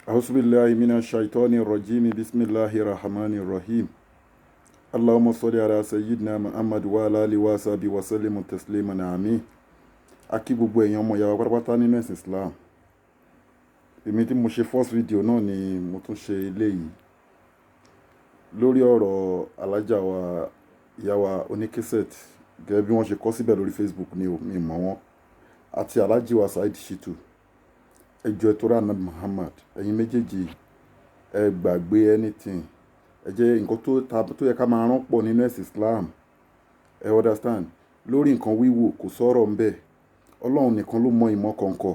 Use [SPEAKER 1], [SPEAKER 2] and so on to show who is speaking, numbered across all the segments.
[SPEAKER 1] أعوذ بالله من الشيطان الرجيم بسم الله الرحمن الرحيم اللهم صل على سيدنا محمد وعلى آله وصحبه وسلم تسليما آمين. A kí gbogbo èèyàn ọmọ ìyá wa pátápátá nínú ẹ̀sìn Islam. Èmi tí mo ṣe first video náà ni mo tún ṣe eléyìí lórí ọ̀rọ̀ alájà wa ìyá wa oníkẹ́sẹ̀tì gẹ́gẹ́ bí wọ́n ṣe kọ síbẹ̀ lórí Facebook ni mi mọ̀ wọ́n àti alájì wa Saheed Shittu. Ẹ jọ̀ọ́ ẹ torí Ànábì Muhammad ẹ̀yin méjèèjì ẹ gbàgbé anything ẹ jẹ́ nǹkan tó yẹ ká máa rán pọ̀ nínú ẹ̀sìn Islam ẹ understand lórí nǹkan wíwò kò sọ̀rọ̀ ń bẹ̀ Ọlọ́run nìkan ló mọ ìmọ̀ kọ̀ọ̀kọ̀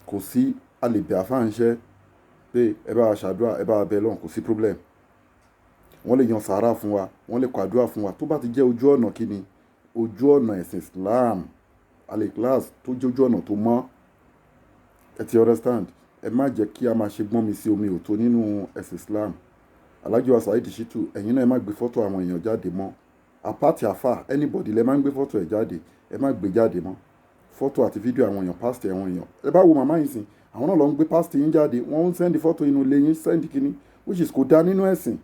[SPEAKER 1] kò sí alèbẹ̀ àfáànṣẹ́ pé ẹ bá wa ṣàdúrà ẹ bá wa bẹ Ọlọ́run kò sí problem wọ́n lè yan sàárà fún wa wọ́n lè kọ àdúrà fún wa tó bá ti jẹ́ ojú ọ̀nà kíni ojú ọ̀nà ẹ̀sìn Islam al-Ikhlas tó jẹ́ ojú ọ̀nà tó mọ́ ẹ ti understand ẹ má jẹ́ kí a máa ṣe gbọ́n mi sí omi òtó nínú ẹ̀sìn Islam. Alhaji wa Saheed Shittu ẹ̀yin náà ẹ má gbé fọ́tò àwọn èèyàn jáde mọ́ apáti àfà anybody lẹ má gbé fọ́tò ẹ̀ jáde ẹ má gbé jáde mọ́ fọ́tò àti fídíò àwọn èèyàn pásítì àwọn èèyàn ẹ bá wo màmá yìí sìn àwọn náà lọ ń gbé pásítì yín jáde wọ́n ń sẹ́ndì fọ́tò inú ilé yín sẹ́ndì kínní which is kò dá nínú ẹ̀sìn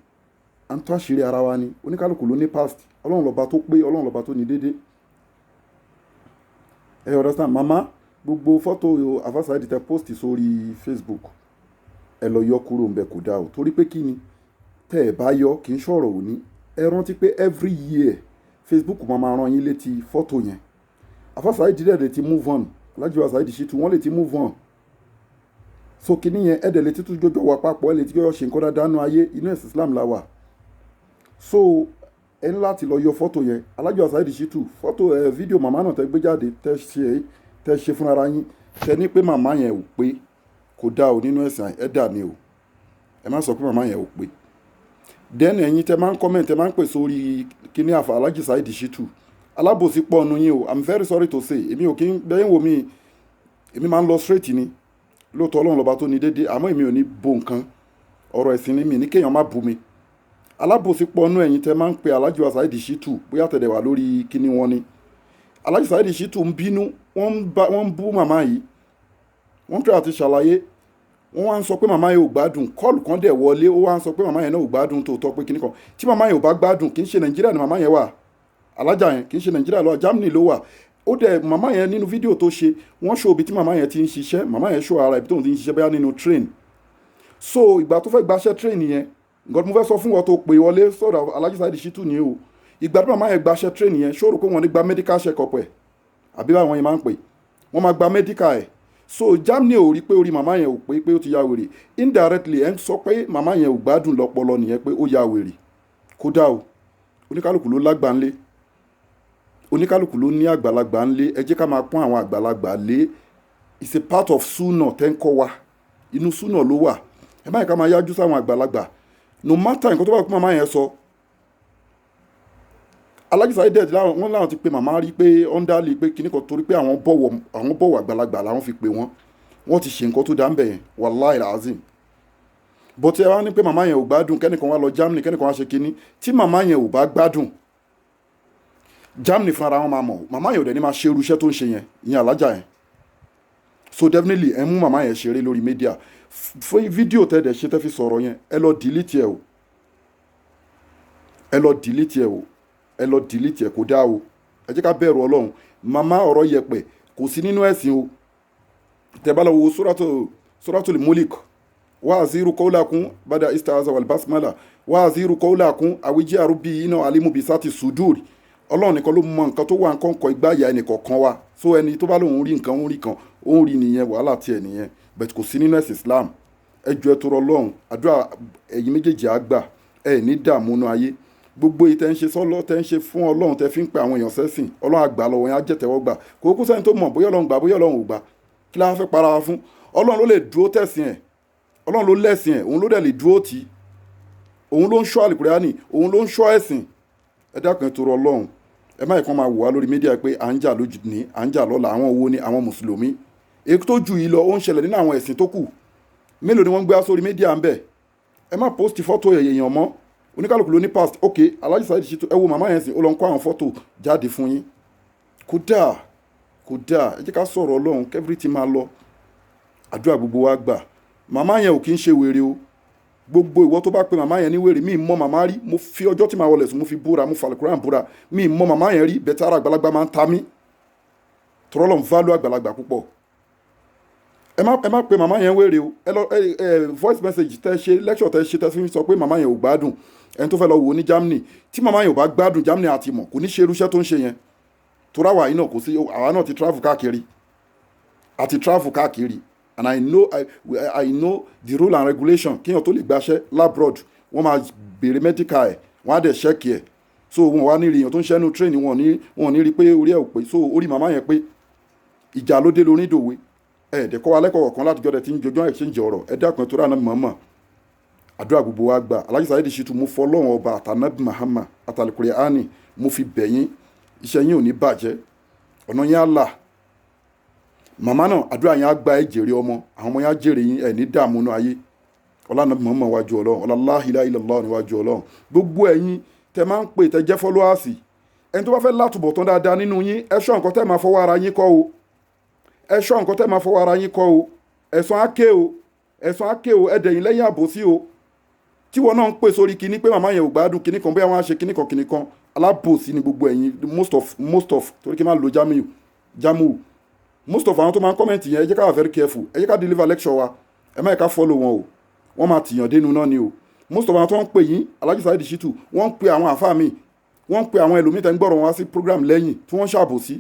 [SPEAKER 1] à ń tó àṣírí ara wa ni oníkálukú ló ní pásítì Ọlọ́run lọ́ba tó pé Ọlọ́run lọ́ba tó ní déédé ẹ understand màmá gbogbo fọ́tò àfà Saheed tẹ post sórí Facebook ẹ lọ yọ kúrò ńbẹ̀ kò dá o torí pé kí ni tẹ́ ẹ bá yọ kì í ṣọ̀rọ̀ òní ẹ rántí pé every year Facebook máa rán yín létí fọ́tò yẹn àfà Saheed lè ti move on Alhaji wa Saheed Shittu wọ́n lè ti move on so kíní yẹn ẹ̀dẹ̀ lè ti tún jọjọ wà papọ̀ ẹ̀ lè ti jọjọ ṣe nǹkan dáadáa nínú ayé inú ẹ̀sìn Islam la wà so ẹ ní láti lọ yọ fọ́tò yẹn Alhaji wa Saheed Shittu fọ́tò fídíò màmá náà tẹ gbé jáde tẹ ṣe fúnra ara yín tẹ ní pé màmá yẹn ò pé kò dá o nínú ẹ̀sìn ẹ̀dà ni o ẹ má sọ pé màmá yẹn ò pé then ẹ̀yin tẹ máa ń comment tẹ máa ń pè sórí kíní àfà Alhaji Saheed Shittu alábòsí pọ̀ ọ̀nù yín o I'm very sorry to say èmi ò kí ń bẹ́yìn wò mí èmi máa ń lọ straight ni lóòótọ́ Ọlọ́run lọ́ba tó ní dédé àmọ́ èmi ò ní bo nǹkan ọ̀rọ̀ ẹ̀sìn ni mi ní kéèyàn má bu mi alábòsí pọ̀ ọ̀nù ẹ̀yin tẹ máa ń pè Alhaji wa Saheed Shittu bóyá tẹ̀lé wà lórí kíní wọn ni Alhaji Saheed Shittu ń bínú wọ́n ń bú màmá yìí wọ́n tẹ́ àti ṣàlàyé wọ́n wá ń sọ pé màmá yẹn ò gbádùn kọ́ọ̀lù kan dẹ̀ wọlé ó wá ń sọ pé màmá yẹn náà ò gbádùn tòótọ́ pé kíní kan tí màmá yẹn ò bá gbádùn kì í ṣe Nàìjíríà ni màmá yẹn wà alájà yẹn kì í ṣe Nàìjíríà lọ Germany ló wà ó dẹ̀ màmá yẹn nínú fídíò tó ṣe wọ́n ṣó ibi tí màmá yẹn ti ń ṣiṣẹ́ màmá yẹn ṣó ara ibi tóun ti ń ṣiṣẹ́ bóyá nínú train so ìgbà tó fẹ́ gbaṣẹ́ train yẹn nǹkan tí mo fẹ́ sọ fún wọn tó pè wọlé sọ̀rọ̀ Alhaji Saheed Shittu ni o ìgbà tí màmá yẹn gbaṣẹ́ train yẹn ṣó rò pé wọ́n ní gba medical check up ẹ̀ àbí báwọn yẹn máa ń pè wọ́n máa gba medical ẹ̀ so Germany ò rí pé orí màmá yẹn ò pé ó ti ya wèrè indirectly ẹ̀ ń sọ pé màmá yẹn ò gbádùn lọ́pọlọ nìyẹn pé ó ya wèrè kódà o oníkálukú ló lágbà ńlé oníkálukú ló ní àgbàlagbà ńlé ẹ jẹ́ ká máa pọ́n àwọn àgbàlagbà lé it's a part of sunna tẹ́ ń kọ́ wa inú sunna ló wà ẹ má yẹ ká máa yájú sáwọn àgbàlagbà no matter nǹkan tó bá kú màmá yẹn sọ Alhaji Saheed wọ́n láwọn ti pe màmá rí pé ọ́ndálì pé kíní kan torí pé àwọn bọ̀wọ̀ àgbàlagbà làwọn fi pè wọ́n ti ṣe nǹkan tó dá ń bẹ̀ yẹn wàláì azim bọ́tí ẹ wá ní pé màmá yẹn ò gbádùn kẹ́nìkan wá lọ Germany kẹ́nìkan wá ṣe kíní tí màmá yẹn ò bá gbádùn Germany fúnra wọn máa mọ̀ màmá yẹn ò dẹ̀ ní máa ṣe irú iṣẹ́ tó ń ṣe yẹn ìyẹn alájà yẹn so definitely ẹ mú màmá yẹn ṣeré lórí media fún fídíò tẹ́ẹ̀dẹ̀ ṣe tẹ́ fi sọ̀rọ̀ yẹn ẹ lọ delete ẹ lọ delete ẹ kò dá o ẹ jẹ́ ká bẹ̀rù Ọlọ́run màmá ọ̀rọ̀ yẹpẹ̀ kò sí nínú ẹ̀sìn o tẹ́ bá lọ wo suratul Mulk wa aziru qawlakum bada istaza wal basmala wa aziru qawlakum awiji arubi ina alimu bisati sudur Ọlọ́run nìkan ló mọ nǹkan tó wà nǹkan kọ ìgbà ìyá ẹnìkọ̀ọ̀kan wa so ẹni tó bá lóun rí nǹkan ó ń rí nìyẹn wàhálà tiẹ̀ nìyẹn but kò sí nínú ẹ̀sìn Islam ẹ jọ̀ọ́ ẹ tọrọ Ọlọ́run àdúrà ẹ̀yin méjèèjì àgbà ẹ ní dààmú nú ayé gbogbo ìtẹ́ ń ṣe sọ́lọ́ tẹ́ ń ṣe fún Ọlọ́run tẹ́ fi ń pe àwọn èèyàn sẹ́sìn Ọlọ́run àgbà lọ́wọ́ yẹn á jẹ́tẹ̀wọ́ gbà kò kú sẹ́ni tó mọ̀ bóyá Ọlọ́run gbà bóyá Ọlọ́run ò gbà kí la fẹ́ para wa fún Ọlọ́run ló lè dúró tẹ̀sìn ẹ̀ Ọlọ́run ló lẹ́sìn ẹ̀ òun ló dẹ̀ lè dúró tì í òun ló ń ṣọ́ àlùkùránì òun ló ń ṣọ́ ẹ̀sìn ẹ dákun ẹ tọrọ Ọlọ́run ẹ má ìkan máa wò wá lórí mídíà pé à ń jà lójú ní à ń jà lọ́la àwọn owó ní àwọn mùsùlùmí èyí tó jù yìí lọ ó ń ṣẹlẹ̀ nínú àwọn ẹ̀sìn tó kù mélòó ni wọ́n ń gbé sórí mídíà ń bẹ̀ ẹ má post fọ́tò èèyàn mọ́ oníkálukú ló ní past ok Alhaji Saheed Shittu ẹ wo màmá yẹn sìn ó lọ ń kó àwọn fọ́tò jáde fún yín kódà ẹ jẹ́ ká sọ̀rọ̀ Ọlọ́run kẹ́fìrìtì máa lọ àdúrà gbogbo wa gbà màmá yẹn ò kí ń ṣe wèrè o. Gbogbo ìwọ tó bá pe màmá yẹn ní wèrè, mi mọ màmá rí, mo fi ọjọ́ tí màá wọlé sùn mo fi búra, mo fa Al-Qur'an búra, mi mọ màmá yẹn rí, bẹ́ẹ̀ tí ara àgbàlagbà máa ń ta mí. Tọ́lọ́run value àgbàlagbà púpọ̀. Ẹ má pe màmá yẹn wèrè o. Ẹ lọ voice message tẹ ṣe, lecture tẹ ṣe, tẹ fi sọ pé màmá yẹn ò gbádùn. Ẹni tó fẹ́ lọ wò ní Germany, tí màmá yẹn ò bá gbádùn, Germany àti mọ̀ kò ní ṣe irúṣẹ́ tó ń ṣe yẹn. Torí àwa yìí náà kò sí, àwa náà ti travel káàkiri, àti travel káàkiri, and I know the rule and regulation. Kíyàn tó lè gbaṣẹ́ labroad, wọ́n máa béèrè medical ẹ̀, wọ́n á dẹ̀ ṣẹ́kì ẹ̀. So wọn wá ní rí èèyàn tó ń ṣẹ́nu train, wọn ò ní rí pé orí ẹ̀ ò pé. So orí màmá yẹn pé ìjà ló dé lórí ìdòwe. Ẹ̀ẹ́dẹ̀kọ́ wa lẹ́kọ̀ọ́ kan láti jọ́dẹ̀ tí ń jọjọ́ exchange ọ̀rọ̀. Ẹ dákun ẹ̀ tó rà náà mọ̀ọ́mọ̀. Àdúrà gbogbo wa gbà. Alhaji Saheed Shittu, mo fọ Ọlọ́run ọba àtànábì Muhammad àtàlùkùránì, mo fi bẹ̀ yín, iṣẹ́ yín ò ní bàjẹ́, ọ̀nà yín á là. Màmá náà àdúrà yín á gba ẹ jèrè ọmọ, àwọn ọmọ yín á jèrè yín, ẹ̀ ní dààmú náà ayé. Ọlànàbì Muhammad wájú Ọlọ́run, ọlá ilaha illallah níwájú Ọlọ́run. Gbogbo ẹ̀yin tẹ máa ń pè tẹ jẹ́ followers, ẹni tó bá fẹ́ látùbọ̀tán dáadáa nínú yín, ẹ ṣọ́ nǹkan tẹ́ máa fọwọ́ ara yín kọ́ o. Ẹ ṣọ́ nǹkan tẹ́ máa fọwọ́ ara yín kọ́ o. Ẹ̀san á ké o, ẹ̀san á ké o, ẹ̀dẹ̀yìn lẹ́yìn àbòsí o. Tí wọn náà ń pè sórí kinní pé màmá yẹn ò gbádùn kinní kan, bóyá wọn á ṣe kinní kan, alábòsí ni gbogbo ẹ̀yin, most of torí kí n máa lo jamu most of àwọn tó máa ń kọ́mẹ̀ntì yẹn, ẹ jẹ́ ká wà very careful, ẹ jẹ́ ká deliver lecture wa, ẹ má yẹ ká follow wọn o, wọ́n máa tìyàn dénú náà ni o. Most of àwọn tó ń pè yín Alhaji Saheed Shittu, wọ́n ń pe àwọn àfáà mi, wọ́n ń pe àwọn ẹlòmíì tẹ́ ń gbọ́rọ̀ wọn wá sí program lẹ́yìn tí wọ́n ṣàbòsí.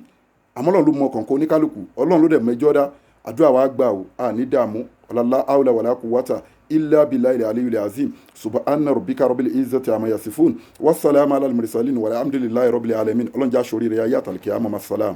[SPEAKER 1] Àmọ́ Ọlọ́run ló mọ kọ̀ọ̀kan oníkálukú, Ọlọ́run ló dẹ̀ mẹjọ́ dá. Àdúrà wa gbà o, àní dààmú, ọ̀làlá àwùlà wàlá quwwata illa billahi al-aliyyil azim. Subhana rabbika rabbil izzati amma yasifun, wassalamu ala al-mursalin walhamdulillahi rabbil alamin. Ọlọ́run já sórí rẹ̀ ayé àtàlùkìyámà, masalam.